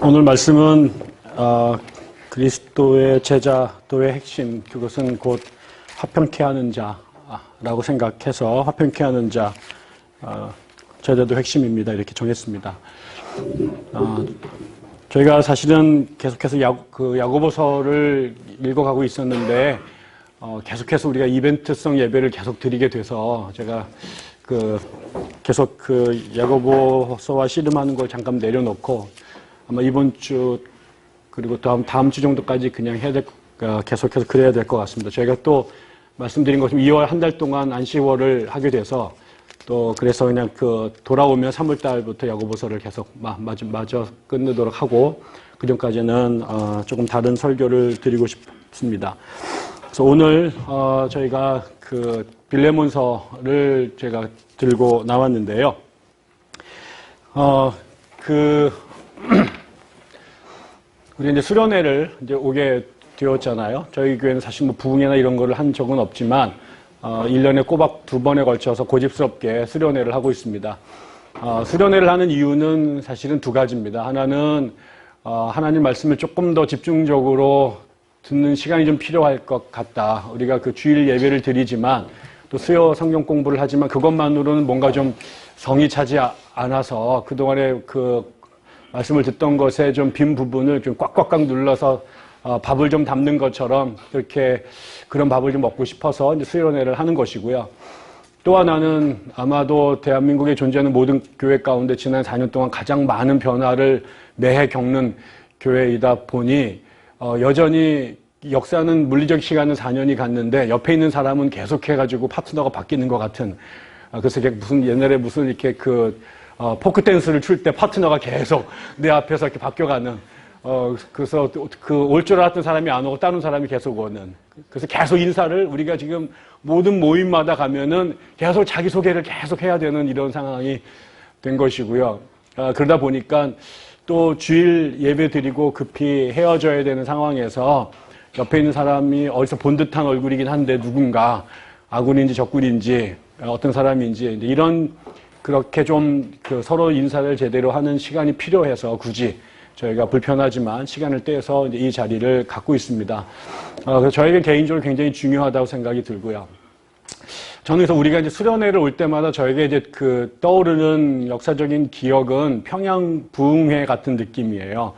오늘 말씀은 그리스도의 제자도의 핵심, 그것은 곧 화평케 하는 자라고 생각해서 화평케 하는 자, 제자도 핵심입니다. 이렇게 정했습니다. 저희가 사실은 계속해서 야고보서를 읽어가고 있었는데 계속해서 우리가 이벤트성 예배를 계속 드리게 돼서 제가 계속 야고보서와 씨름하는 걸 잠깐 내려놓고 아마 이번 주 그리고 다음 주 정도까지 그냥 계속해서 그래야 될 것 같습니다. 저희가 또 말씀드린 것처럼 2월 한 달 동안 안식월을 하게 돼서 또 그래서 그냥 돌아오면 3월 달부터 야고보서를 계속 마저 끝내도록 하고 그 전까지는 조금 다른 설교를 드리고 싶습니다. 그래서 오늘 저희가 빌레몬서를 제가 들고 나왔는데요. 우리 이제 수련회를 이제 오게 되었잖아요. 저희 교회는 사실 부흥회나 이런 거를 한 적은 없지만 1년에 꼬박 2번에 걸쳐서 고집스럽게 수련회를 하고 있습니다. 수련회를 하는 이유는 사실은 두 가지입니다. 하나는 하나님 말씀을 조금 더 집중적으로 듣는 시간이 좀 필요할 것 같다. 우리가 주일 예배를 드리지만 또 수요 성경 공부를 하지만 그것만으로는 뭔가 좀 성이 차지 않아서 그동안에 말씀을 듣던 것에 좀 빈 부분을 좀 꽉꽉꽉 눌러서 밥을 좀 담는 것처럼 그런 밥을 좀 먹고 싶어서 이제 수련회를 하는 것이고요. 또 하나는 아마도 대한민국에 존재하는 모든 교회 가운데 지난 4년 동안 가장 많은 변화를 매해 겪는 교회이다 보니 여전히 역사는 물리적 시간은 4년이 갔는데 옆에 있는 사람은 계속해가지고 파트너가 바뀌는 것 같은 그래서 옛날에 이렇게 포크 댄스를 출 때 파트너가 계속 내 앞에서 이렇게 바뀌어가는 그래서 올 줄 알았던 사람이 안 오고 다른 사람이 계속 오는 그래서 계속 인사를 우리가 지금 모든 모임마다 가면은 계속 자기소개를 계속 해야 되는 이런 상황이 된 것이고요. 그러다 보니까 또 주일 예배 드리고 급히 헤어져야 되는 상황에서 옆에 있는 사람이 어디서 본 듯한 얼굴이긴 한데 누군가 아군인지 적군인지 어떤 사람인지 이런 그렇게 좀 서로 인사를 제대로 하는 시간이 필요해서 굳이 저희가 불편하지만 시간을 떼서 이 자리를 갖고 있습니다. 그래서 저에게 개인적으로 굉장히 중요하다고 생각이 들고요. 저는 그래서 우리가 이제 수련회를 올 때마다 저에게 이제 떠오르는 역사적인 기억은 평양 부흥회 같은 느낌이에요.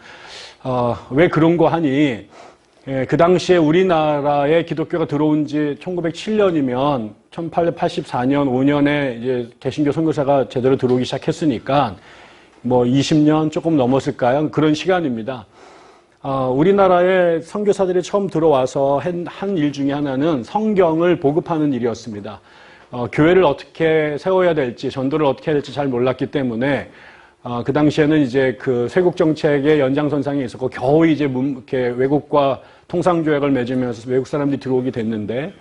왜 그런 거 하니? 그 당시에 우리나라에 기독교가 들어온 지 1907년이면 1884년, 5년에 이제 개신교 선교사가 제대로 들어오기 시작했으니까 20년 조금 넘었을까요? 그런 시간입니다. 우리나라에 선교사들이 처음 들어와서 한 일 중에 하나는 성경을 보급하는 일이었습니다. 교회를 어떻게 세워야 될지, 전도를 어떻게 해야 될지 잘 몰랐기 때문에 그 당시에는 이제 쇄국 정책의 연장선상에 있었고 겨우 이제 이렇게 외국과 통상조약을 맺으면서 외국 사람들이 들어오게 됐는데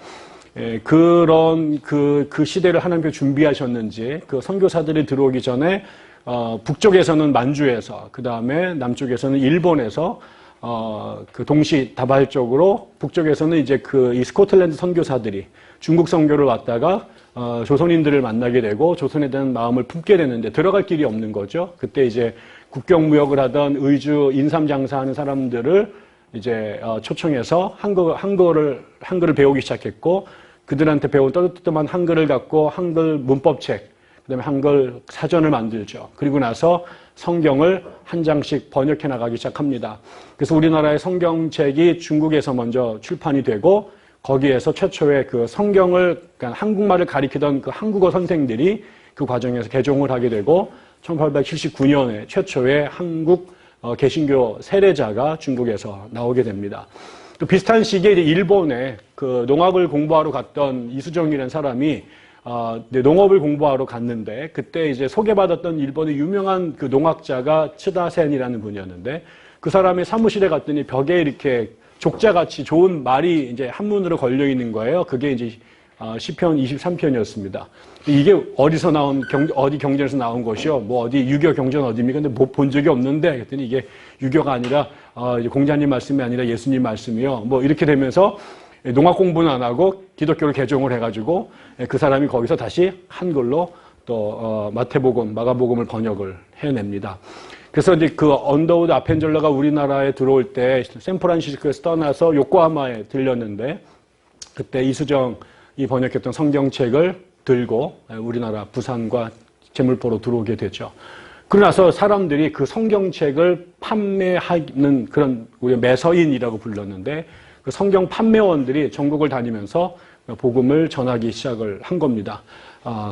그런 그 시대를 하나님께서 준비하셨는지 선교사들이 들어오기 전에 북쪽에서는 만주에서 그 다음에 남쪽에서는 일본에서 동시다발적으로 북쪽에서는 이제 이 스코틀랜드 선교사들이 중국 선교를 왔다가 조선인들을 만나게 되고 조선에 대한 마음을 품게 되는데 들어갈 길이 없는 거죠. 그때 이제 국경무역을 하던 의주 인삼 장사하는 사람들을 이제 초청해서 한글을 배우기 시작했고 그들한테 배운 떠듬떠듬한 한글을 갖고 한글 문법책, 그다음에 한글 사전을 만들죠. 그리고 나서 성경을 한 장씩 번역해 나가기 시작합니다. 그래서 우리나라의 성경책이 중국에서 먼저 출판이 되고 거기에서 최초의 성경을 그러니까 한국말을 가리키던 한국어 선생들이 그 과정에서 개종을 하게 되고 1879년에 최초의 한국 개신교 세례자가 중국에서 나오게 됩니다. 또 비슷한 시기에 이제 일본에 농학을 공부하러 갔던 이수정이라는 사람이 농업을 공부하러 갔는데 그때 이제 소개받았던 일본의 유명한 농학자가 츠다센이라는 분이었는데 그 사람의 사무실에 갔더니 벽에 이렇게 족자같이 좋은 말이 이제 한문으로 걸려 있는 거예요. 그게 이제 시편 23편이었습니다. 이게 어디서 나온 어디 경전에서 나온 것이요? 어디 유교 경전 어디입니까? 근데 본 적이 없는데 그랬더니 이게 유교가 아니라 공자님 말씀이 아니라 예수님 말씀이요. 이렇게 되면서 농학 공부는 안 하고 기독교를 개종을 해가지고 그 사람이 거기서 다시 한글로 또 마태복음, 마가복음을 번역을 해냅니다. 그래서 이제 그 언더우드 아펜젤러가 우리나라에 들어올 때 샌프란시스코에서 떠나서 요코하마에 들렸는데 그때 이수정이 번역했던 성경책을 들고 우리나라 부산과 제물포로 들어오게 되죠. 그러고 나서 사람들이 그 성경책을 판매하는 그런 우리 매서인이라고 불렀는데 그 성경 판매원들이 전국을 다니면서 복음을 전하기 시작을 한 겁니다.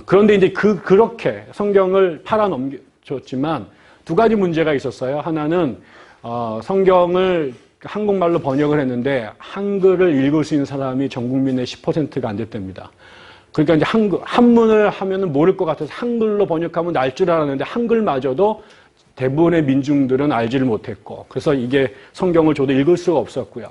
그런데 이제 그렇게 성경을 팔아 넘겼지만 두 가지 문제가 있었어요. 하나는 성경을 한국말로 번역을 했는데 한글을 읽을 수 있는 사람이 전 국민의 10%가 안 됐답니다. 그러니까 이제 한문을 하면은 모를 것 같아서 한글로 번역하면 알 줄 알았는데 한글마저도 대부분의 민중들은 알지를 못했고 그래서 이게 성경을 저도 읽을 수가 없었고요.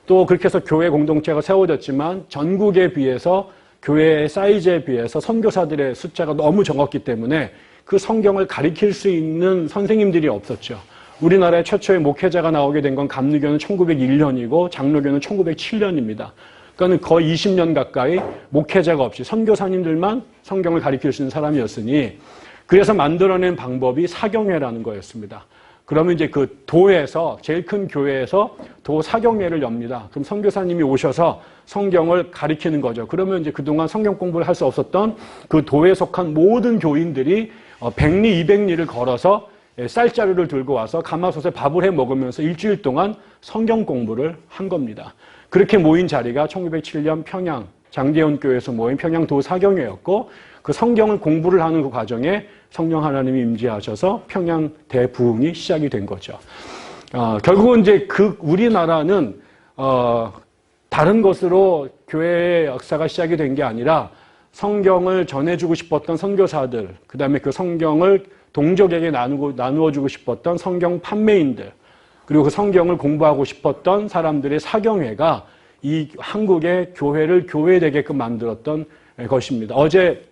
또 그렇게 해서 교회 공동체가 세워졌지만 전국에 비해서 교회의 사이즈에 비해서 선교사들의 숫자가 너무 적었기 때문에 그 성경을 가리킬 수 있는 선생님들이 없었죠. 우리나라의 최초의 목회자가 나오게 된 건 감리교는 1901년이고 장로교는 1907년입니다. 그러니까 거의 20년 가까이 목회자가 없이 선교사님들만 성경을 가리킬 수 있는 사람이었으니 그래서 만들어낸 방법이 사경회라는 거였습니다. 그러면 이제 그 도에서 제일 큰 교회에서 도 사경회를 엽니다. 그럼 선교사님이 오셔서 성경을 가리키는 거죠. 그러면 이제 그동안 성경 공부를 할 수 없었던 그 도에 속한 모든 교인들이 100리, 200리를 걸어서 쌀자루를 들고 와서 가마솥에 밥을 해 먹으면서 일주일 동안 성경 공부를 한 겁니다. 그렇게 모인 자리가 1907년 평양 장대원 교회에서 모인 평양도 사경회였고 그 성경을 공부를 하는 그 과정에 성령 하나님이 임재하셔서 평양 대부흥이 시작이 된 거죠. 결국은 이제 우리나라는 다른 것으로 교회의 역사가 시작이 된 게 아니라 성경을 전해주고 싶었던 선교사들, 그 다음에 그 성경을 동족에게 나누어주고 싶었던 성경 판매인들, 그리고 그 성경을 공부하고 싶었던 사람들의 사경회가 이 한국의 교회를 교회되게끔 만들었던 것입니다. 어제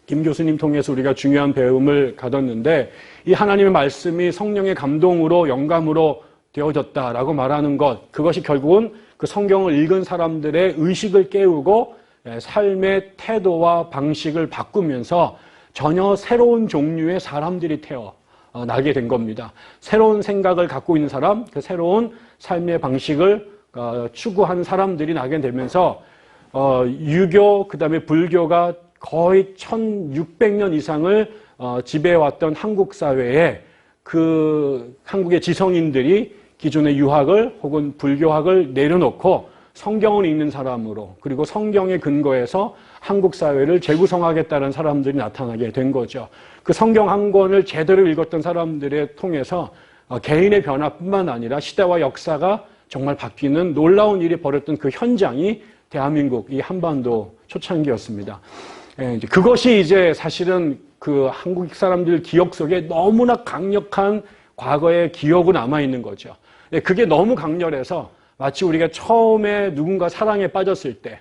김 교수님 통해서 우리가 중요한 배움을 가졌는데 이 하나님의 말씀이 성령의 감동으로 영감으로 되어졌다라고 말하는 것, 그것이 결국은 그 성경을 읽은 사람들의 의식을 깨우고 삶의 태도와 방식을 바꾸면서 전혀 새로운 종류의 사람들이 태어나게 된 겁니다. 새로운 생각을 갖고 있는 사람, 그 새로운 삶의 방식을 추구하는 사람들이 나게 되면서 유교, 그 다음에 불교가 거의 1600년 이상을 지배해왔던 한국 사회에 그 한국의 지성인들이 기존의 유학을 혹은 불교학을 내려놓고 성경을 읽는 사람으로 그리고 성경의 근거에서 한국 사회를 재구성하겠다는 사람들이 나타나게 된 거죠. 그 성경 한 권을 제대로 읽었던 사람들을 통해서 개인의 변화뿐만 아니라 시대와 역사가 정말 바뀌는 놀라운 일이 벌어졌던 그 현장이 대한민국 이 한반도 초창기였습니다. 그것이 이제 사실은 그 한국 사람들 기억 속에 너무나 강력한 과거의 기억으로 남아있는 거죠. 그게 너무 강렬해서 마치 우리가 처음에 누군가 사랑에 빠졌을 때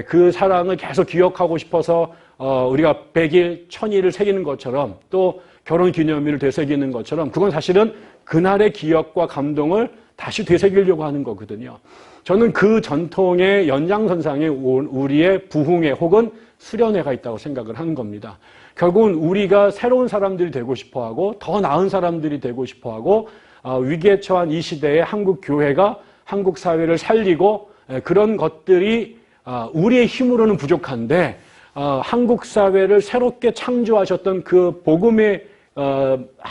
그 사랑을 계속 기억하고 싶어서 우리가 100일, 1000일을 새기는 것처럼 또 결혼 기념일을 되새기는 것처럼 그건 사실은 그날의 기억과 감동을 다시 되새기려고 하는 거거든요. 저는 그 전통의 연장선상에 우리의 부흥회 혹은 수련회가 있다고 생각을 하는 겁니다. 결국은 우리가 새로운 사람들이 되고 싶어하고 더 나은 사람들이 되고 싶어하고 위기에 처한 이 시대에 한국 교회가 한국 사회를 살리고 그런 것들이 우리의 힘으로는 부족한데 한국 사회를 새롭게 창조하셨던 그 복음에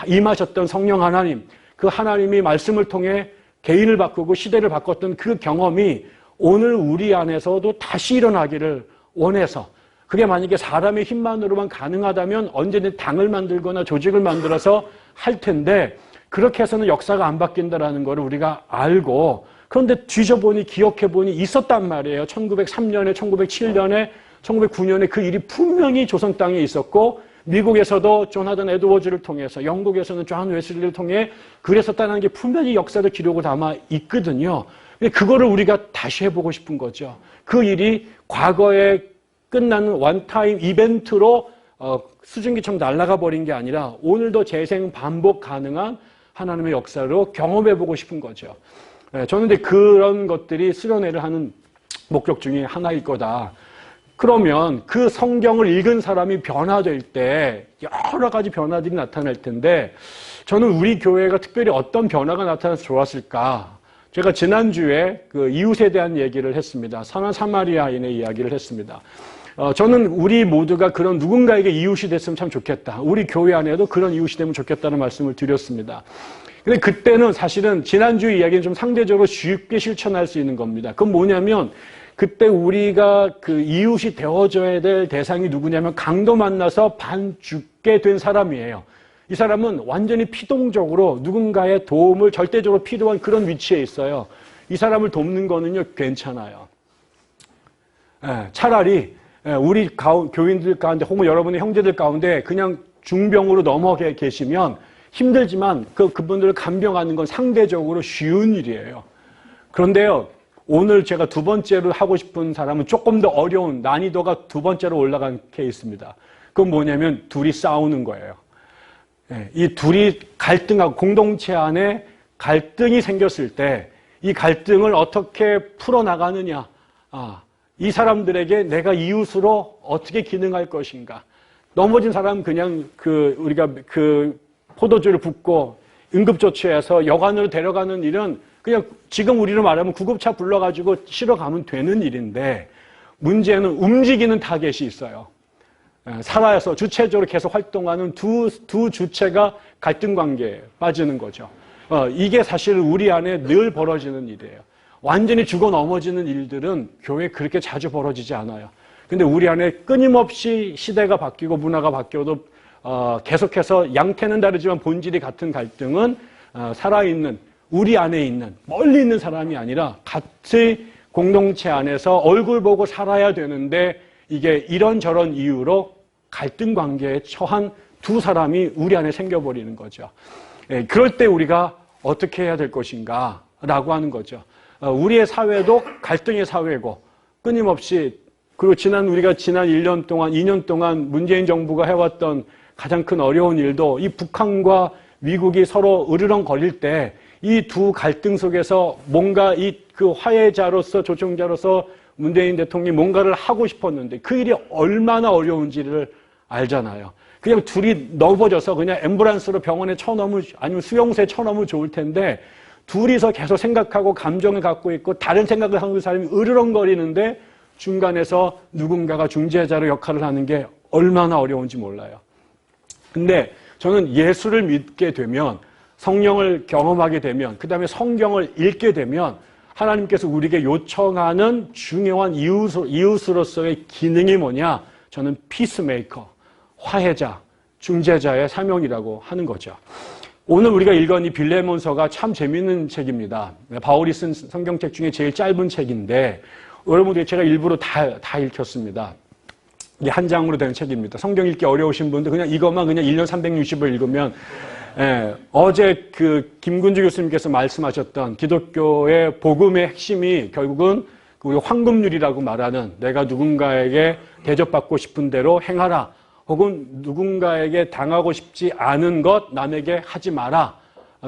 임하셨던 성령 하나님, 그 하나님이 말씀을 통해 개인을 바꾸고 시대를 바꿨던 그 경험이 오늘 우리 안에서도 다시 일어나기를 원해서 그게 만약에 사람의 힘만으로만 가능하다면 언제든 당을 만들거나 조직을 만들어서 할 텐데 그렇게 해서는 역사가 안 바뀐다는 걸 우리가 알고 그런데 뒤져보니 기억해보니 있었단 말이에요. 1903년에 1907년에 1909년에 그 일이 분명히 조선 땅에 있었고 미국에서도 조나단 에드워즈를 통해서 영국에서는 존 웨슬리를 통해 그랬었다는 게 분명히 역사적 기록으로 담아 있거든요. 그거를 우리가 다시 해보고 싶은 거죠. 그 일이 과거에 끝나는 원타임 이벤트로 수증기처럼 날아가 버린 게 아니라 오늘도 재생 반복 가능한 하나님의 역사로 경험해보고 싶은 거죠. 저는 이제 그런 것들이 수련회를 하는 목적 중에 하나일 거다. 그러면 그 성경을 읽은 사람이 변화될 때 여러 가지 변화들이 나타날 텐데 저는 우리 교회가 특별히 어떤 변화가 나타나서 좋았을까? 제가 지난주에 그 이웃에 대한 얘기를 했습니다. 선한 사마리아인의 이야기를 했습니다. 저는 우리 모두가 그런 누군가에게 이웃이 됐으면 참 좋겠다. 우리 교회 안에도 그런 이웃이 되면 좋겠다는 말씀을 드렸습니다. 근데 그때는 사실은 지난주 이야기는 좀 상대적으로 쉽게 실천할 수 있는 겁니다. 그건 뭐냐면 그때 우리가 그 이웃이 되어줘야 될 대상이 누구냐면 강도 만나서 반 죽게 된 사람이에요. 이 사람은 완전히 피동적으로 누군가의 도움을 절대적으로 필요한 그런 위치에 있어요. 이 사람을 돕는 거는요, 괜찮아요. 차라리 우리 교인들 가운데 혹은 여러분의 형제들 가운데 그냥 중병으로 넘어가 계시면 힘들지만 그분들을 간병하는 건 상대적으로 쉬운 일이에요. 그런데요, 오늘 제가 두 번째로 하고 싶은 사람은 조금 더 어려운 난이도가 두 번째로 올라간 케이스입니다. 그건 뭐냐면 둘이 싸우는 거예요. 이 둘이 갈등하고 공동체 안에 갈등이 생겼을 때 이 갈등을 어떻게 풀어나가느냐. 이 사람들에게 내가 이웃으로 어떻게 기능할 것인가. 넘어진 사람은 그냥 우리가 포도주를 붓고 응급조치해서 여관으로 데려가는 일은 그냥 지금 우리로 말하면 구급차 불러가지고 실어 가면 되는 일인데 문제는 움직이는 타겟이 있어요. 살아서 주체적으로 계속 활동하는 두 주체가 갈등 관계에 빠지는 거죠. 이게 사실 우리 안에 늘 벌어지는 일이에요. 완전히 죽어 넘어지는 일들은 교회에 그렇게 자주 벌어지지 않아요. 근데 우리 안에 끊임없이 시대가 바뀌고 문화가 바뀌어도 계속해서 양태는 다르지만 본질이 같은 갈등은 살아있는 우리 안에 있는 멀리 있는 사람이 아니라 같이 공동체 안에서 얼굴 보고 살아야 되는데 이게 이런저런 이유로 갈등 관계에 처한 두 사람이 우리 안에 생겨버리는 거죠. 그럴 때 우리가 어떻게 해야 될 것인가 라고 하는 거죠. 우리의 사회도 갈등의 사회고 끊임없이 그리고 우리가 지난 1년 동안 2년 동안 문재인 정부가 해왔던 가장 큰 어려운 일도 이 북한과 미국이 서로 으르렁거릴 때 이 두 갈등 속에서 뭔가 그 화해자로서 조정자로서 문재인 대통령이 뭔가를 하고 싶었는데 그 일이 얼마나 어려운지를 알잖아요. 그냥 둘이 넓어져서 그냥 앰뷸런스로 병원에 쳐넣으면 아니면 수용소에 쳐넣으면 좋을 텐데 둘이서 계속 생각하고 감정을 갖고 있고 다른 생각을 하는 사람이 으르렁거리는데 중간에서 누군가가 중재자로 역할을 하는 게 얼마나 어려운지 몰라요. 근데 저는 예수를 믿게 되면 성령을 경험하게 되면 그 다음에 성경을 읽게 되면 하나님께서 우리에게 요청하는 중요한 이웃으로서의 기능이 뭐냐? 저는 피스메이커, 화해자, 중재자의 사명이라고 하는 거죠. 오늘 우리가 읽은 이 빌레몬서가 참 재미있는 책입니다. 바울이 쓴 성경책 중에 제일 짧은 책인데 여러분들이 제가 일부러 다 읽혔습니다. 이게 한 장으로 된 책입니다. 성경 읽기 어려우신 분들 그냥 이것만 그냥 1년 360을 읽으면 어제 김군주 교수님께서 말씀하셨던 기독교의 복음의 핵심이 결국은 우리 황금률이라고 말하는 내가 누군가에게 대접받고 싶은 대로 행하라. 혹은 누군가에게 당하고 싶지 않은 것 남에게 하지 마라.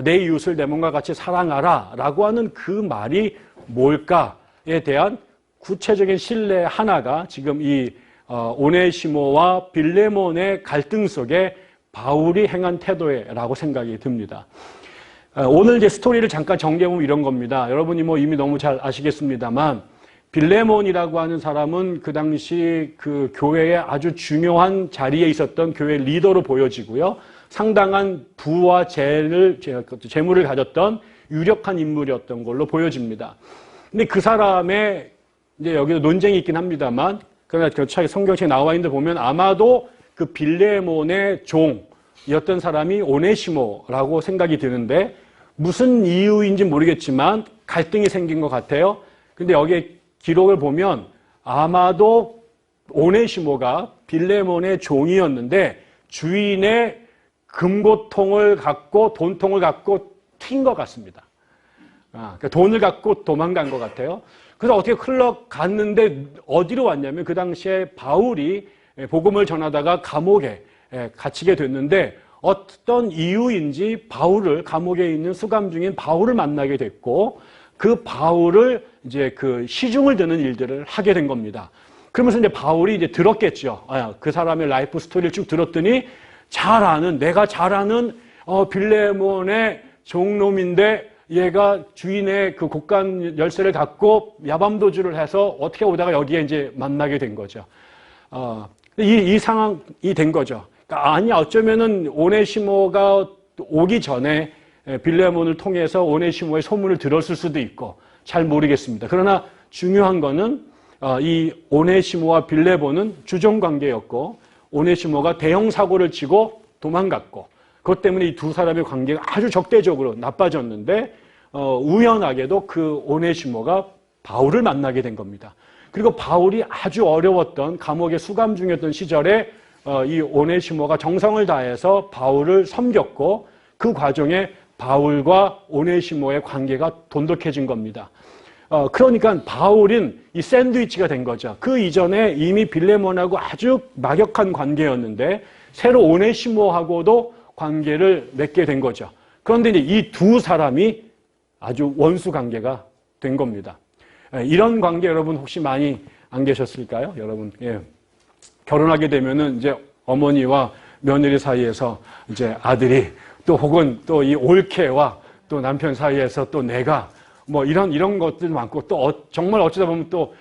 내 이웃을 내 몸과 같이 사랑하라. 라고 하는 그 말이 뭘까에 대한 구체적인 신뢰 하나가 지금 이 오네시모와 빌레몬의 갈등 속에 바울이 행한 태도라고 생각이 듭니다. 오늘 이제 스토리를 잠깐 정리해보면 이런 겁니다. 여러분이 이미 너무 잘 아시겠습니다만 빌레몬이라고 하는 사람은 그 당시 그 교회의 아주 중요한 자리에 있었던 교회 리더로 보여지고요. 상당한 부와 재물을 가졌던 유력한 인물이었던 걸로 보여집니다. 근데 그 사람의 이제 여기도 논쟁이 있긴 합니다만 그러나 교차하게 성경책에 나와 있는 데 보면 아마도 그 빌레몬의 종이었던 사람이 오네시모라고 생각이 드는데 무슨 이유인지 모르겠지만 갈등이 생긴 것 같아요. 근데 여기에 기록을 보면 아마도 오네시모가 빌레몬의 종이었는데 주인의 금고통을 갖고 돈통을 갖고 튄 것 같습니다. 그러니까 돈을 갖고 도망간 것 같아요. 그래서 어떻게 흘러갔는데 어디로 왔냐면 그 당시에 바울이 복음을 전하다가 감옥에 갇히게 됐는데 어떤 이유인지 바울을 감옥에 있는 수감 중인 바울을 만나게 됐고 그 바울을 이제 시중을 드는 일들을 하게 된 겁니다. 그러면서 이제 바울이 이제 들었겠죠. 그 사람의 라이프 스토리를 쭉 들었더니 내가 잘 아는 빌레몬의 종놈인데 얘가 주인의 그 곡간 열쇠를 갖고 야밤도주를 해서 어떻게 오다가 여기에 이제 만나게 된 거죠. 이 상황이 된 거죠. 그러니까 아니, 어쩌면은 오네시모가 오기 전에 빌레몬을 통해서 오네시모의 소문을 들었을 수도 있고, 잘 모르겠습니다. 그러나 중요한 거는 이 오네시모와 빌레몬은 주종 관계였고, 오네시모가 대형 사고를 치고 도망갔고, 그것 때문에 이 두 사람의 관계가 아주 적대적으로 나빠졌는데, 우연하게도 그 오네시모가 바울을 만나게 된 겁니다. 그리고 바울이 아주 어려웠던 감옥에 수감 중이었던 시절에 이 오네시모가 정성을 다해서 바울을 섬겼고, 그 과정에 바울과 오네시모의 관계가 돈독해진 겁니다. 그러니까 바울은 이 샌드위치가 된 거죠. 그 이전에 이미 빌레몬하고 아주 막역한 관계였는데 새로 오네시모하고도 관계를 맺게 된 거죠. 그런데 이제 이 두 사람이 아주 원수 관계가 된 겁니다. 이런 관계 여러분 혹시 많이 안 계셨을까요? 여러분, 예. 결혼하게 되면은 이제 어머니와 며느리 사이에서 이제 아들이 또 혹은 또 이 올케와 또 남편 사이에서 또 내가 뭐 이런 것들 많고 또 정말 어쩌다 보면 또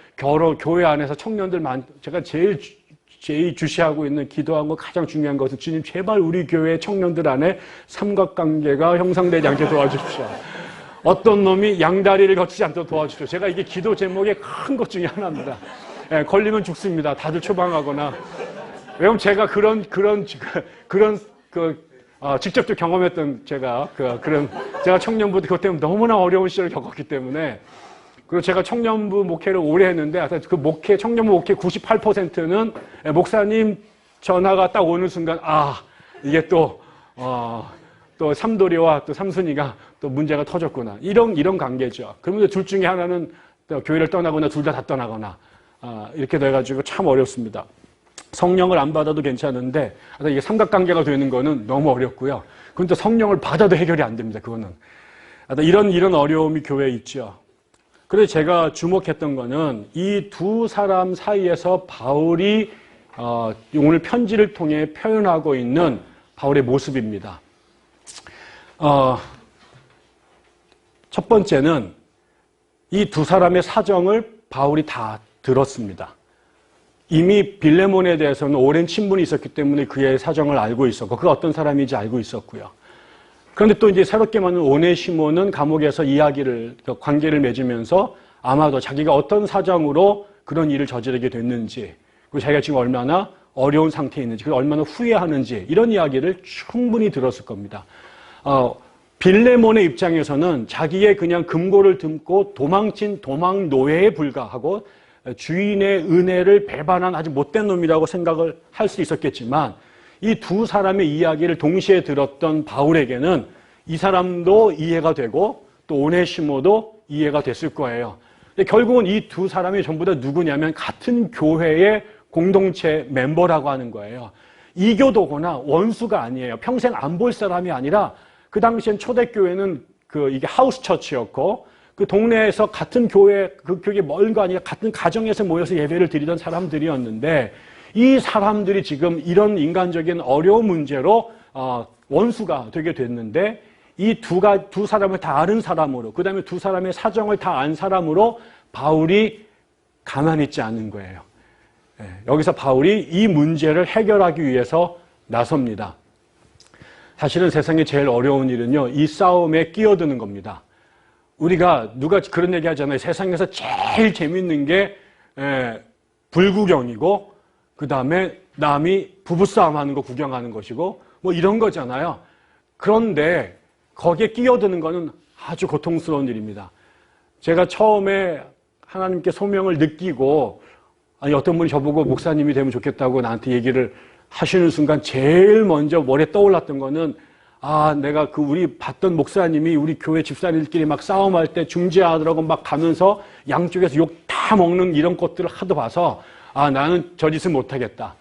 교회 안에서 청년들 제가 제일 주시하고 있는 기도하고 가장 중요한 것은 주님 제발 우리 교회 청년들 안에 삼각관계가 형성되지 않게 도와주십시오. 어떤 놈이 양다리를 거치지 않도록 도와주십시오. 제가 이게 기도 제목의 큰 것 중에 하나입니다. 예, 걸리면 죽습니다. 다들 처방하거나. 왜냐면 제가 직접적 경험했던 제가 청년부 그것 때문에 너무나 어려운 시절을 겪었기 때문에, 그리고 제가 청년부 목회를 오래 했는데 그 청년부 목회 98%는 목사님 전화가 딱 오는 순간 이게 또 삼도리와 또 삼순이가 또 문제가 터졌구나, 이런 관계죠. 그러면 둘 중에 하나는 또 교회를 떠나거나 둘 다 떠나거나 이렇게 돼가지고 참 어렵습니다. 성령을 안 받아도 괜찮은데 이게 삼각관계가 되는 거는 너무 어렵고요. 그건 또 성령을 받아도 해결이 안 됩니다. 그거는 이런 어려움이 교회에 있죠. 그래서 제가 주목했던 거는 이 두 사람 사이에서 바울이 오늘 편지를 통해 표현하고 있는 바울의 모습입니다. 첫 번째는 이 두 사람의 사정을 바울이 다 들었습니다. 이미 빌레몬에 대해서는 오랜 친분이 있었기 때문에 그의 사정을 알고 있었고, 그가 어떤 사람인지 알고 있었고요. 그런데 또 이제 새롭게 만난 오네시모는 감옥에서 관계를 맺으면서 아마도 자기가 어떤 사정으로 그런 일을 저지르게 됐는지, 그리고 자기가 지금 얼마나 어려운 상태에 있는지, 그리고 얼마나 후회하는지, 이런 이야기를 충분히 들었을 겁니다. 빌레몬의 입장에서는 자기의 그냥 금고를 듬고 도망친 도망 노예에 불과하고 주인의 은혜를 배반한 아주 못된 놈이라고 생각을 할 수 있었겠지만, 이 두 사람의 이야기를 동시에 들었던 바울에게는 이 사람도 이해가 되고 또 오네시모도 이해가 됐을 거예요. 근데 결국은 이 두 사람이 전부 다 누구냐면 같은 교회의 공동체 멤버라고 하는 거예요. 이교도거나 원수가 아니에요. 평생 안 볼 사람이 아니라, 그 당시엔 초대교회는 이게 하우스 처치였고, 그 동네에서 같은 교회, 그 교회 멀은 거 아니라 같은 가정에서 모여서 예배를 드리던 사람들이었는데, 이 사람들이 지금 이런 인간적인 어려운 문제로 원수가 되게 됐는데, 이 두 사람을 다 아는 사람으로, 그 다음에 두 사람의 사정을 다 안 사람으로 바울이 가만히 있지 않는 거예요. 여기서 바울이 이 문제를 해결하기 위해서 나섭니다. 사실은 세상에 제일 어려운 일은요, 이 싸움에 끼어드는 겁니다. 우리가 누가 그런 얘기 하잖아요. 세상에서 제일 재밌는 게 불구경이고, 그 다음에 남이 부부싸움 하는 거 구경하는 것이고, 뭐 이런 거잖아요. 그런데 거기에 끼어드는 거는 아주 고통스러운 일입니다. 제가 처음에 하나님께 소명을 느끼고, 어떤 분이 저보고 목사님이 되면 좋겠다고 나한테 얘기를 하시는 순간 제일 먼저 머리에 떠올랐던 거는, 내가 우리 봤던 목사님이 우리 교회 집사님들끼리 막 싸움할 때 중재하더라고 막 가면서 양쪽에서 욕 다 먹는 이런 것들을 하도 봐서, 나는 저 짓을 못하겠다.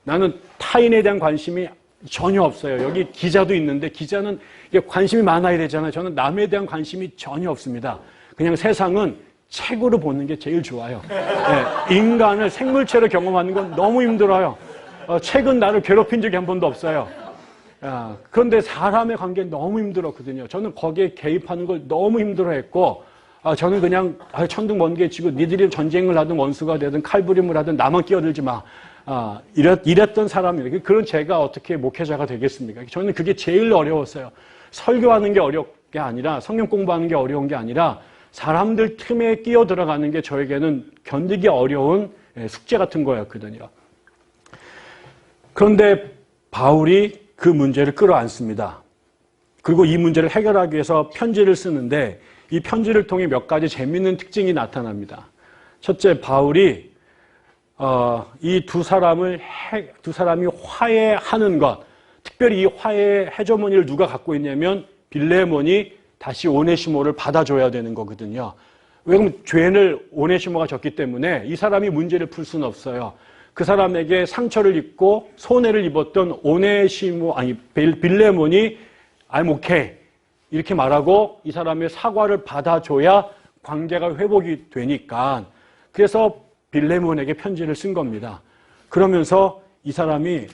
나는 타인에 대한 관심이 전혀 없어요. 여기 기자도 있는데 기자는 관심이 많아야 되잖아요. 저는 남에 대한 관심이 전혀 없습니다. 그냥 세상은 책으로 보는 게 제일 좋아요. 인간을 생물체로 경험하는 건 너무 힘들어요. 책은 나를 괴롭힌 적이 한 번도 없어요. 그런데 사람의 관계는 너무 힘들었거든요. 저는 거기에 개입하는 걸 너무 힘들어했고, 저는 그냥 천둥 번개 치고 니들이 전쟁을 하든 원수가 되든 칼부림을 하든 나만 끼어들지 마. 이랬던 사람이에요. 그런 제가 어떻게 목회자가 되겠습니까? 저는 그게 제일 어려웠어요. 설교하는 게 어려운 게 아니라, 성경 공부하는 게 어려운 게 아니라, 사람들 틈에 끼어 들어가는 게 저에게는 견디기 어려운 숙제 같은 거였거든요. 그런데 바울이 그 문제를 끌어안습니다. 그리고 이 문제를 해결하기 위해서 편지를 쓰는데 이 편지를 통해 몇 가지 재미있는 특징이 나타납니다. 첫째, 바울이 이 두 사람이 화해하는 것, 특별히 이 화해의 해조문을 누가 갖고 있냐면 빌레몬이 다시 오네시모를 받아줘야 되는 거거든요. 왜냐하면 죄를 오네시모가 졌기 때문에 이 사람이 문제를 풀 수는 없어요. 그 사람에게 상처를 입고 손해를 입었던 빌레몬이 I'm okay 이렇게 말하고 이 사람의 사과를 받아줘야 관계가 회복이 되니까, 그래서 빌레몬에게 편지를 쓴 겁니다. 그러면서 이 사람이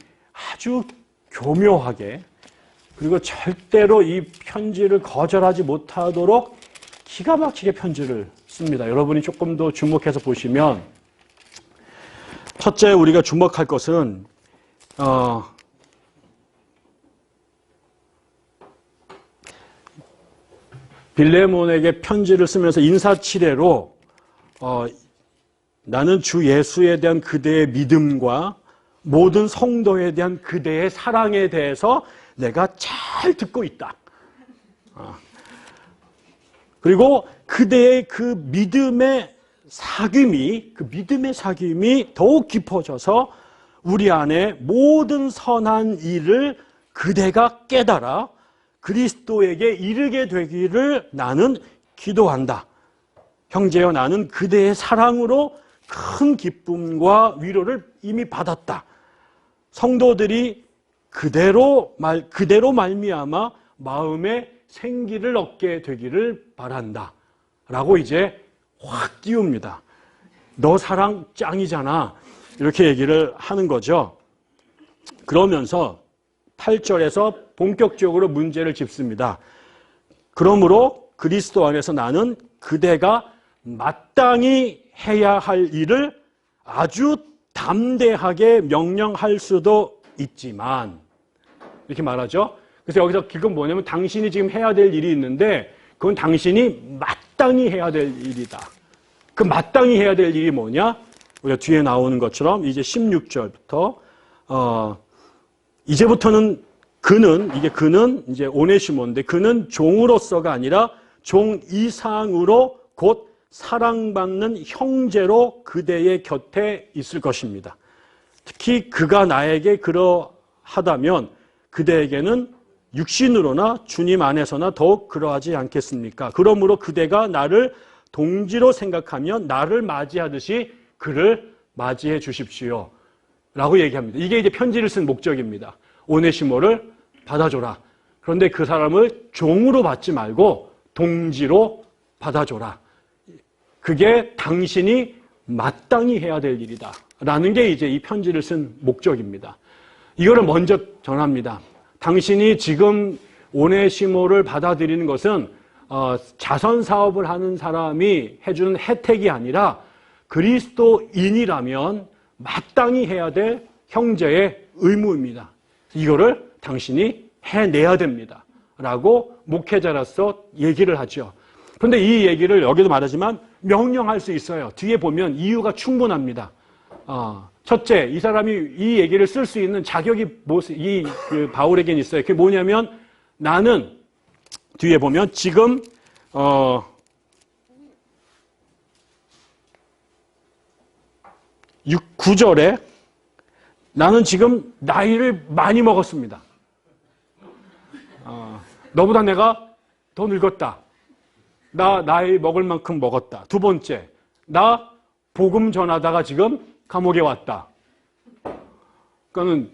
아주 교묘하게, 그리고 절대로 이 편지를 거절하지 못하도록 기가 막히게 편지를 씁니다. 여러분이 조금 더 주목해서 보시면, 첫째 우리가 주목할 것은 빌레몬에게 편지를 쓰면서 인사치레로 나는 주 예수에 대한 그대의 믿음과 모든 성도에 대한 그대의 사랑에 대해서 내가 잘 듣고 있다. 그리고 그대의 그 믿음의 사귐이 더욱 깊어져서 우리 안에 모든 선한 일을 그대가 깨달아 그리스도에게 이르게 되기를 나는 기도한다. 형제여, 나는 그대의 사랑으로 큰 기쁨과 위로를 이미 받았다. 성도들이 그대로 말미암아 마음에 생기를 얻게 되기를 바란다. 라고 이제 확 띄웁니다. 너 사랑 짱이잖아. 이렇게 얘기를 하는 거죠. 그러면서 8절에서 본격적으로 문제를 짚습니다. 그러므로 그리스도 안에서 나는 그대가 마땅히 해야 할 일을 아주 담대하게 명령할 수도 있지만, 이렇게 말하죠. 그래서 여기서 그건 뭐냐면 당신이 지금 해야 될 일이 있는데 그건 당신이 마땅히 해야 될 일이다. 그 마땅히 해야 될 일이 뭐냐? 우리가 뒤에 나오는 것처럼 이제 16절부터 이제부터는 그는 이제 오네시모인데 그는 종으로서가 아니라 종 이상으로 곧 사랑받는 형제로 그대의 곁에 있을 것입니다. 특히 그가 나에게 그러하다면 그대에게는 육신으로나 주님 안에서나 더욱 그러하지 않겠습니까? 그러므로 그대가 나를 동지로 생각하면 나를 맞이하듯이 그를 맞이해 주십시오. 라고 얘기합니다. 이게 이제 편지를 쓴 목적입니다. 오네시모를 받아줘라. 그런데 그 사람을 종으로 받지 말고 동지로 받아줘라. 그게 당신이 마땅히 해야 될 일이다. 라는 게 이제 이 편지를 쓴 목적입니다. 이거를 먼저 전합니다. 당신이 지금 오네시모를 받아들이는 것은 자선 사업을 하는 사람이 해주는 혜택이 아니라 그리스도인이라면 마땅히 해야 될 형제의 의무입니다. 이거를 당신이 해내야 됩니다. 라고 목회자로서 얘기를 하죠. 그런데 이 얘기를 여기도 말하지만 명령할 수 있어요. 뒤에 보면 이유가 충분합니다. 첫째, 이 사람이 이 얘기를 쓸 수 있는 자격이 그 바울에겐 있어요. 그게 뭐냐면 나는 뒤에 보면 지금 9절에 나는 지금 나이를 많이 먹었습니다. 너보다 내가 더 늙었다. 나 나이 먹을 만큼 먹었다. 두 번째, 나 복음 전하다가 지금 감옥에 왔다. 그러니까는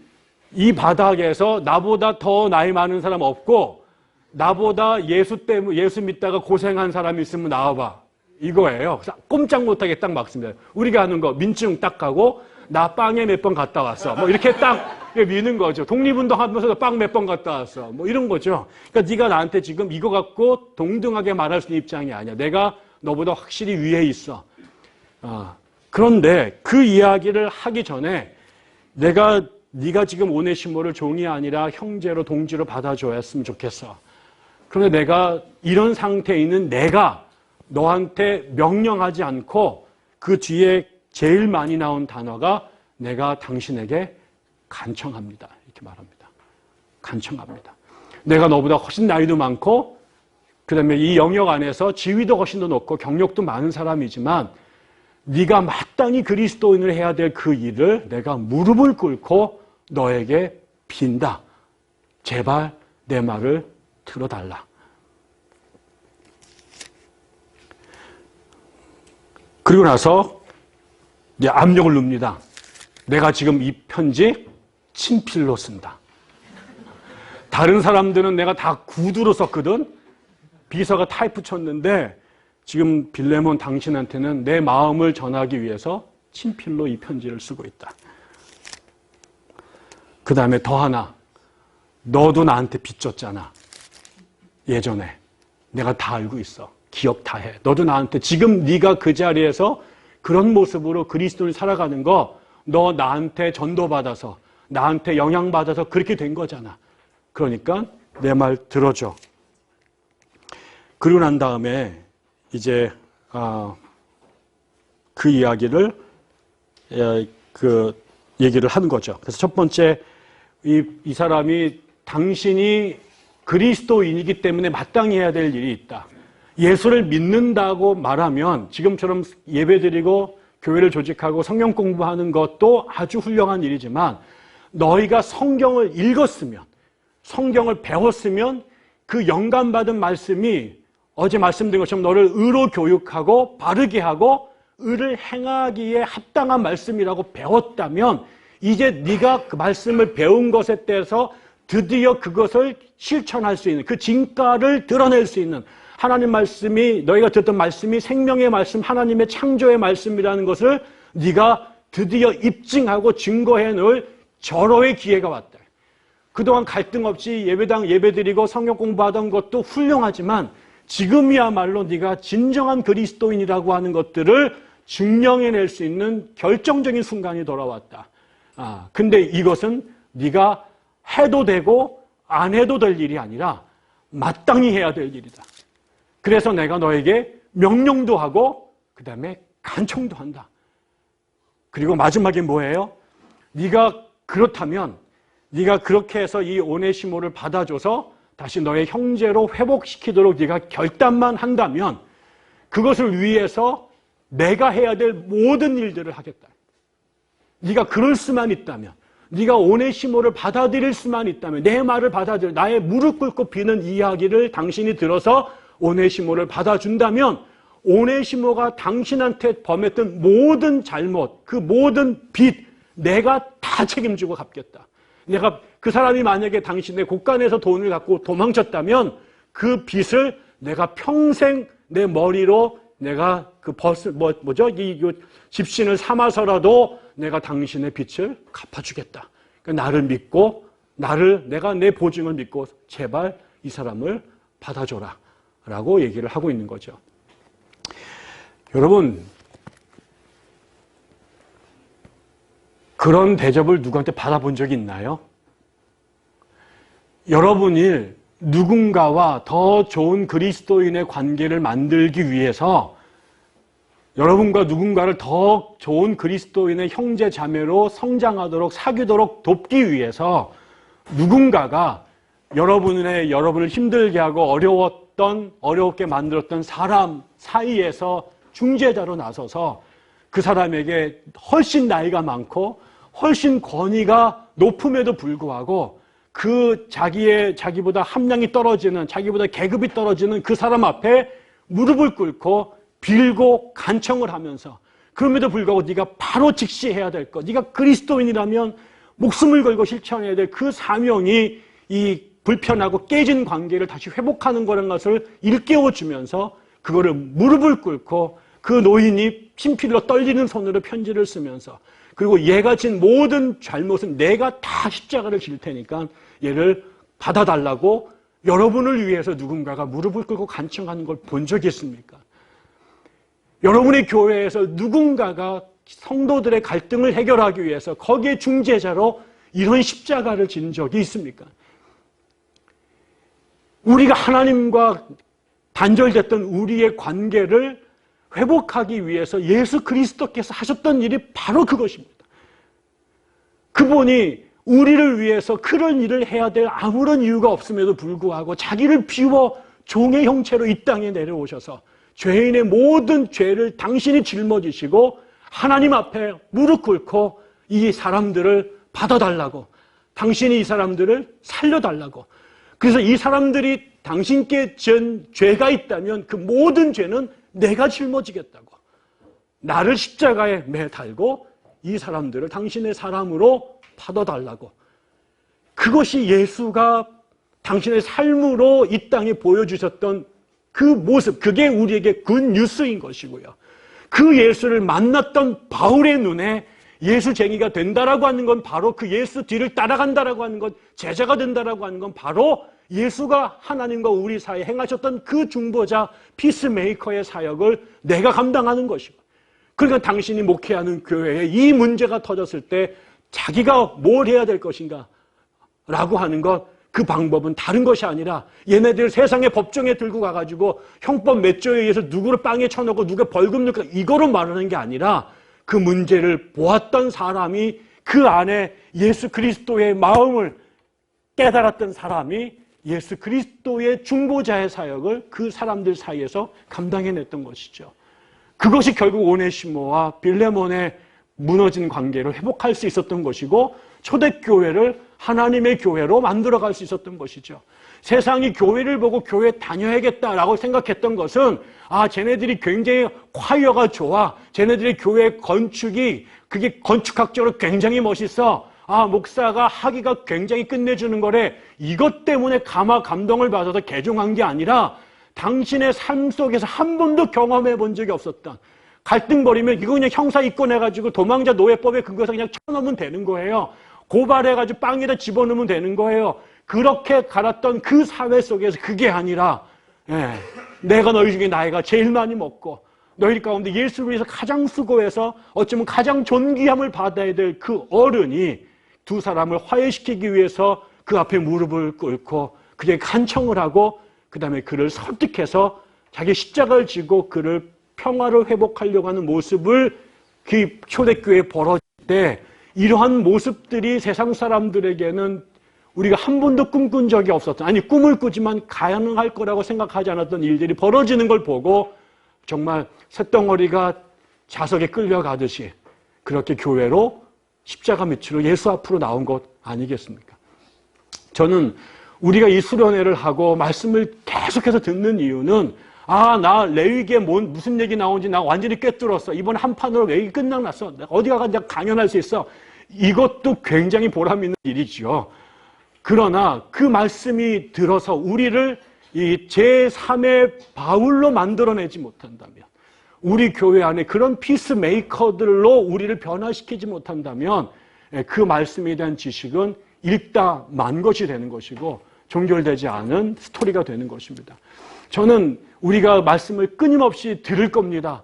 이 바닥에서 나보다 더 나이 많은 사람 없고 나보다 예수 믿다가 고생한 사람이 있으면 나와봐. 이거예요. 꼼짝 못하게 딱 막습니다. 우리가 하는 거 민증 딱 가고 나 빵에 몇 번 갔다 왔어. 뭐 이렇게 딱 미는 거죠. 독립운동 하면서 빵 몇 번 갔다 왔어. 뭐 이런 거죠. 그러니까 네가 나한테 지금 이거 갖고 동등하게 말할 수 있는 입장이 아니야. 내가 너보다 확실히 위에 있어. 그런데 그 이야기를 하기 전에 네가 지금 오네시모를 종이 아니라 형제로 동지로 받아줘야 했으면 좋겠어. 그런데 내가 이런 상태에 있는 내가 너한테 명령하지 않고 그 뒤에 제일 많이 나온 단어가 내가 당신에게 간청합니다. 이렇게 말합니다. 간청합니다. 내가 너보다 훨씬 나이도 많고 그다음에 이 영역 안에서 지위도 훨씬 더 높고 경력도 많은 사람이지만 네가 마땅히 그리스도인을 해야 될 그 일을 내가 무릎을 꿇고 너에게 빈다. 제발 내 말을 들어달라. 그리고 나서 이제 압력을 넣습니다. 내가 지금 이 편지 친필로 쓴다. 다른 사람들은 내가 다 구두로 썼거든. 비서가 타이프 쳤는데 지금 빌레몬 당신한테는 내 마음을 전하기 위해서 친필로 이 편지를 쓰고 있다. 그 다음에 더 하나. 너도 나한테 빚졌잖아. 예전에. 내가 다 알고 있어. 기억 다 해. 너도 나한테 지금 네가 그 자리에서 그런 모습으로 그리스도를 살아가는 거 너 나한테 전도받아서 나한테 영향받아서 그렇게 된 거잖아. 그러니까 내 말 들어줘. 그러고 난 다음에 이제 그 이야기를 얘기를 하는 거죠. 그래서 첫 번째 이 사람이 당신이 그리스도인이기 때문에 마땅히 해야 될 일이 있다. 예수를 믿는다고 말하면 지금처럼 예배드리고 교회를 조직하고 성경 공부하는 것도 아주 훌륭한 일이지만 너희가 성경을 읽었으면 성경을 배웠으면 그 영감받은 말씀이 어제 말씀드린 것처럼 너를 의로 교육하고 바르게 하고 의를 행하기에 합당한 말씀이라고 배웠다면 이제 네가 그 말씀을 배운 것에 대해서 드디어 그것을 실천할 수 있는 그 진가를 드러낼 수 있는 하나님 말씀이 너희가 듣던 말씀이 생명의 말씀 하나님의 창조의 말씀이라는 것을 네가 드디어 입증하고 증거해 놓을 절호의 기회가 왔다. 그동안 갈등 없이 예배당 예배드리고 성경 공부하던 것도 훌륭하지만 지금이야말로 네가 진정한 그리스도인이라고 하는 것들을 증명해낼 수 있는 결정적인 순간이 돌아왔다. 근데 이것은 네가 해도 되고 안 해도 될 일이 아니라 마땅히 해야 될 일이다. 그래서 내가 너에게 명령도 하고 그 다음에 간청도 한다. 그리고 마지막에 뭐예요? 네가 그렇다면 네가 그렇게 해서 이 오네시모를 받아줘서 다시 너의 형제로 회복시키도록 네가 결단만 한다면 그것을 위해서 내가 해야 될 모든 일들을 하겠다. 네가 그럴 수만 있다면 네가 오네시모를 받아들일 수만 있다면 내 말을 받아들여 나의 무릎 꿇고 비는 이야기를 당신이 들어서 오네시모를 받아준다면 오네시모가 당신한테 범했던 모든 잘못, 그 모든 빚 내가 다 책임지고 갚겠다. 내가 그 사람이 만약에 당신의 곳간에서 돈을 갖고 도망쳤다면 그 빚을 내가 평생 내 머리로 내가 그 이 집신을 삼아서라도 내가 당신의 빚을 갚아주겠다. 그러니까 나를 믿고 내가 내 보증을 믿고 제발 이 사람을 받아줘라. 라고 얘기를 하고 있는 거죠. 여러분, 그런 대접을 누구한테 받아본 적이 있나요? 여러분이 누군가와 더 좋은 그리스도인의 관계를 만들기 위해서 여러분과 누군가를 더 좋은 그리스도인의 형제 자매로 성장하도록 사귀도록 돕기 위해서 누군가가 여러분을 힘들게 하고 어렵게 만들었던 사람 사이에서 중재자로 나서서 그 사람에게 훨씬 나이가 많고 훨씬 권위가 높음에도 불구하고 그 자기보다 함량이 떨어지는 자기보다 계급이 떨어지는 그 사람 앞에 무릎을 꿇고 빌고 간청을 하면서 그럼에도 불구하고 네가 바로 직시해야 될 것, 네가 그리스도인이라면 목숨을 걸고 실천해야 될 그 사명이 이 불편하고 깨진 관계를 다시 회복하는 거라는 것을 일깨워주면서 그거를 무릎을 꿇고 그 노인이 친필로 떨리는 손으로 편지를 쓰면서 그리고 얘가 진 모든 잘못은 내가 다 십자가를 질 테니까 얘를 받아달라고 여러분을 위해서 누군가가 무릎을 꿇고 간청하는 걸 본 적이 있습니까? 여러분의 교회에서 누군가가 성도들의 갈등을 해결하기 위해서 거기에 중재자로 이런 십자가를 진 적이 있습니까? 우리가 하나님과 단절됐던 우리의 관계를 회복하기 위해서 예수 그리스도께서 하셨던 일이 바로 그것입니다. 그분이 우리를 위해서 그런 일을 해야 될 아무런 이유가 없음에도 불구하고 자기를 비워 종의 형체로 이 땅에 내려오셔서 죄인의 모든 죄를 당신이 짊어지시고 하나님 앞에 무릎 꿇고 이 사람들을 받아달라고, 당신이 이 사람들을 살려달라고. 그래서 이 사람들이 당신께 진 죄가 있다면 그 모든 죄는 내가 짊어지겠다고, 나를 십자가에 매달고 이 사람들을 당신의 사람으로 받아달라고. 그것이 예수가 당신의 삶으로 이 땅에 보여주셨던 그 모습, 그게 우리에게 굿뉴스인 것이고요. 그 예수를 만났던 바울의 눈에 예수쟁이가 된다라고 하는 건 바로 그 예수 뒤를 따라간다라고 하는 것, 제자가 된다라고 하는 건 바로 예수가 하나님과 우리 사이에 행하셨던 그 중보자, 피스메이커의 사역을 내가 감당하는 것이고, 그러니까 당신이 목회하는 교회에 이 문제가 터졌을 때 자기가 뭘 해야 될 것인가 라고 하는 것, 그 방법은 다른 것이 아니라 얘네들 세상의 법정에 들고 가가지고 형법 몇 조에 의해서 누구를 빵에 쳐놓고 누가 벌금 넣고 이거로 말하는 게 아니라 그 문제를 보았던 사람이 그 안에 예수 그리스도의 마음을 깨달았던 사람이 예수 그리스도의 중보자의 사역을 그 사람들 사이에서 감당해냈던 것이죠. 그것이 결국 오네시모와 빌레몬의 무너진 관계를 회복할 수 있었던 것이고 초대교회를 하나님의 교회로 만들어갈 수 있었던 것이죠. 세상이 교회를 보고 교회 다녀야겠다라고 생각했던 것은 쟤네들이 굉장히 콰이어가 좋아, 쟤네들의 교회 건축이 그게 건축학적으로 굉장히 멋있어, 목사가 하기가 굉장히 끝내주는 거래, 이것 때문에 감동을 받아서 개종한 게 아니라 당신의 삶 속에서 한 번도 경험해 본 적이 없었던, 갈등 벌이면 이거 그냥 형사 입건해가지고 도망자 노예법에 근거해서 그냥 쳐넣으면 되는 거예요. 고발해가지고 빵에다 집어넣으면 되는 거예요. 그렇게 갈았던 그 사회 속에서 그게 아니라 내가 너희 중에 나이가 제일 많이 먹고 너희 가운데 예수를 위해서 가장 수고해서 어쩌면 가장 존귀함을 받아야 될 그 어른이 두 사람을 화해시키기 위해서 그 앞에 무릎을 꿇고 그에게 간청을 하고 그 다음에 그를 설득해서 자기 십자가를 지고 그를 평화를 회복하려고 하는 모습을 그 초대교회에 벌어질 때 이러한 모습들이 세상 사람들에게는 우리가 한 번도 꿈꾼 적이 없었던, 아니 꿈을 꾸지만 가능할 거라고 생각하지 않았던 일들이 벌어지는 걸 보고 정말 쇳덩어리가 자석에 끌려가듯이 그렇게 교회로 십자가 밑으로 예수 앞으로 나온 것 아니겠습니까? 저는 우리가 이 수련회를 하고 말씀을 계속해서 듣는 이유는 나 레위기에 무슨 얘기 나오는지 나 완전히 꿰뚫었어. 이번에 한 판으로 레위기 끝나놨어. 어디 가가 내가 강연할 수 있어. 이것도 굉장히 보람 있는 일이죠. 그러나 그 말씀이 들어서 우리를 이 제3의 바울로 만들어내지 못한다면, 우리 교회 안에 그런 피스메이커들로 우리를 변화시키지 못한다면 그 말씀에 대한 지식은 읽다 만 것이 되는 것이고 종결되지 않은 스토리가 되는 것입니다. 저는 우리가 말씀을 끊임없이 들을 겁니다.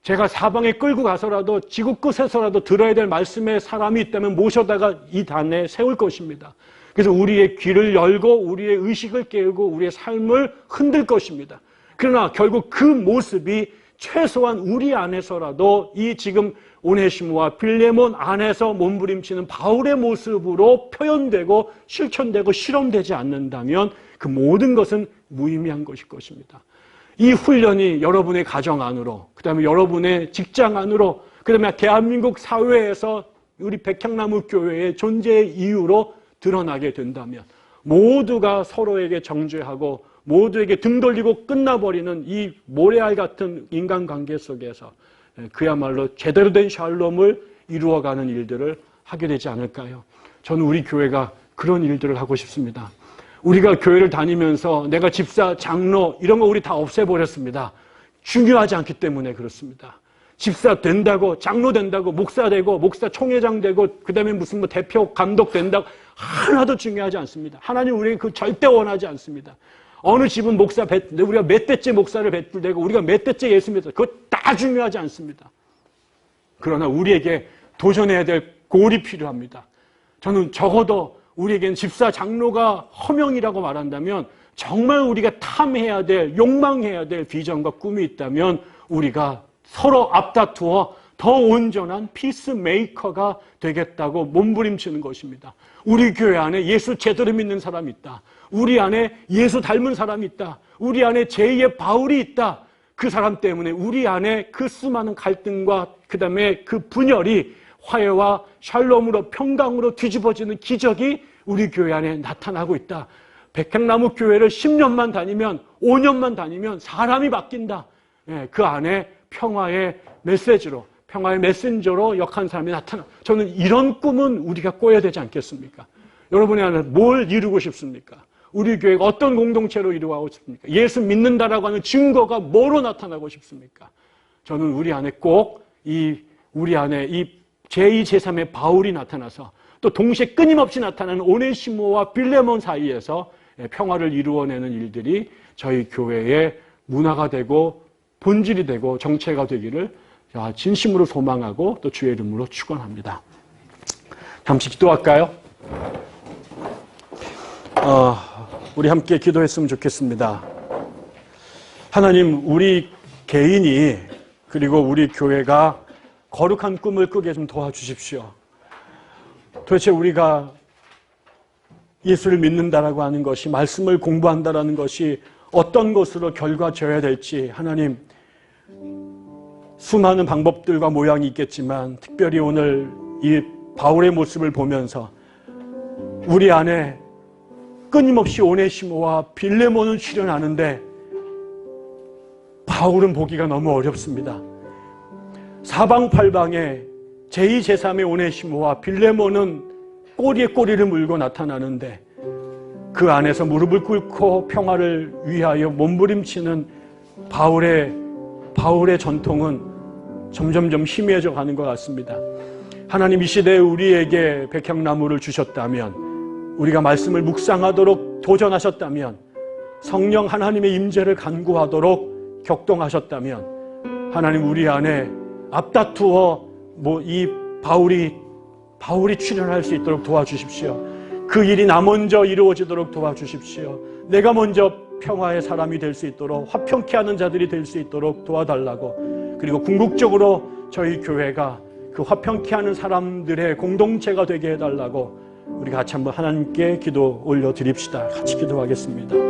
제가 사방에 끌고 가서라도 지구 끝에서라도 들어야 될 말씀의 사람이 있다면 모셔다가 이 단에 세울 것입니다. 그래서 우리의 귀를 열고 우리의 의식을 깨우고 우리의 삶을 흔들 것입니다. 그러나 결국 그 모습이 최소한 우리 안에서라도 이 지금 오네시모와 빌레몬 안에서 몸부림치는 바울의 모습으로 표현되고 실천되고 실험되지 않는다면 그 모든 것은 무의미한 것일 것입니다. 이 훈련이 여러분의 가정 안으로, 그 다음에 여러분의 직장 안으로, 그 다음에 대한민국 사회에서 우리 백향나무 교회의 존재의 이유로 드러나게 된다면 모두가 서로에게 정죄하고 모두에게 등 돌리고 끝나버리는 이 모래알 같은 인간관계 속에서 그야말로 제대로 된 샬롬을 이루어가는 일들을 하게 되지 않을까요? 저는 우리 교회가 그런 일들을 하고 싶습니다. 우리가 교회를 다니면서 내가 집사, 장로 이런 거 우리 다 없애버렸습니다. 중요하지 않기 때문에 그렇습니다. 집사 된다고, 장로 된다고, 목사 되고, 목사 총회장 되고, 그 다음에 무슨 뭐 대표 감독 된다고 하나도 중요하지 않습니다. 하나님 우리에게 그 절대 원하지 않습니다. 어느 집은 목사 우리가 몇 대째 목사를 배출되고 우리가 몇 대째 예수 믿어, 그거 다 중요하지 않습니다. 그러나 우리에게 도전해야 될 골이 필요합니다. 저는 적어도 우리에겐 집사 장로가 허명이라고 말한다면 정말 우리가 탐해야 될, 욕망해야 될 비전과 꿈이 있다면 우리가 서로 앞다투어 더 온전한 피스메이커가 되겠다고 몸부림치는 것입니다. 우리 교회 안에 예수 제대로 믿는 사람이 있다. 우리 안에 예수 닮은 사람이 있다. 우리 안에 제2의 바울이 있다. 그 사람 때문에 우리 안에 그 수많은 갈등과 그 다음에 그 분열이 화해와 샬롬으로 평강으로 뒤집어지는 기적이 우리 교회 안에 나타나고 있다. 백향나무 교회를 10년만 다니면 5년만 다니면 사람이 바뀐다. 그 안에 평화의 메시지로 평화의 메신저로 역한 사람이 나타나. 저는 이런 꿈은 우리가 꿔야 되지 않겠습니까? 여러분의 안에 뭘 이루고 싶습니까? 우리 교회가 어떤 공동체로 이루어가고 싶습니까? 예수 믿는다라고 하는 증거가 뭐로 나타나고 싶습니까? 저는 우리 안에 꼭 우리 안에 이 제2, 제3의 바울이 나타나서 또 동시에 끊임없이 나타나는 오네시모와 빌레몬 사이에서 평화를 이루어내는 일들이 저희 교회의 문화가 되고 본질이 되고 정체가 되기를 진심으로 소망하고 또 주의 이름으로 축원합니다. 잠시 기도할까요? 우리 함께 기도했으면 좋겠습니다. 하나님, 우리 개인이 그리고 우리 교회가 거룩한 꿈을 꾸게 좀 도와주십시오. 도대체 우리가 예수를 믿는다라고 하는 것이, 말씀을 공부한다라는 것이 어떤 것으로 결과져야 될지 하나님, 수많은 방법들과 모양이 있겠지만 특별히 오늘 이 바울의 모습을 보면서 우리 안에 끊임없이 오네시모와 빌레몬은 출현하는데 바울은 보기가 너무 어렵습니다. 사방팔방에 제2, 제3의 오네시모와 빌레몬은 꼬리에 꼬리를 물고 나타나는데 그 안에서 무릎을 꿇고 평화를 위하여 몸부림치는 바울의 전통은 점점점 희미해져 가는 것 같습니다. 하나님, 이 시대에 우리에게 백향나무를 주셨다면, 우리가 말씀을 묵상하도록 도전하셨다면, 성령 하나님의 임재를 간구하도록 격동하셨다면, 하나님 우리 안에 앞다투어 이 바울이 출현할 수 있도록 도와주십시오. 그 일이 나 먼저 이루어지도록 도와주십시오. 내가 먼저 평화의 사람이 될 수 있도록, 화평케 하는 자들이 될 수 있도록 도와달라고, 그리고 궁극적으로 저희 교회가 그 화평케 하는 사람들의 공동체가 되게 해달라고 우리 같이 한번 하나님께 기도 올려드립시다. 같이 기도하겠습니다.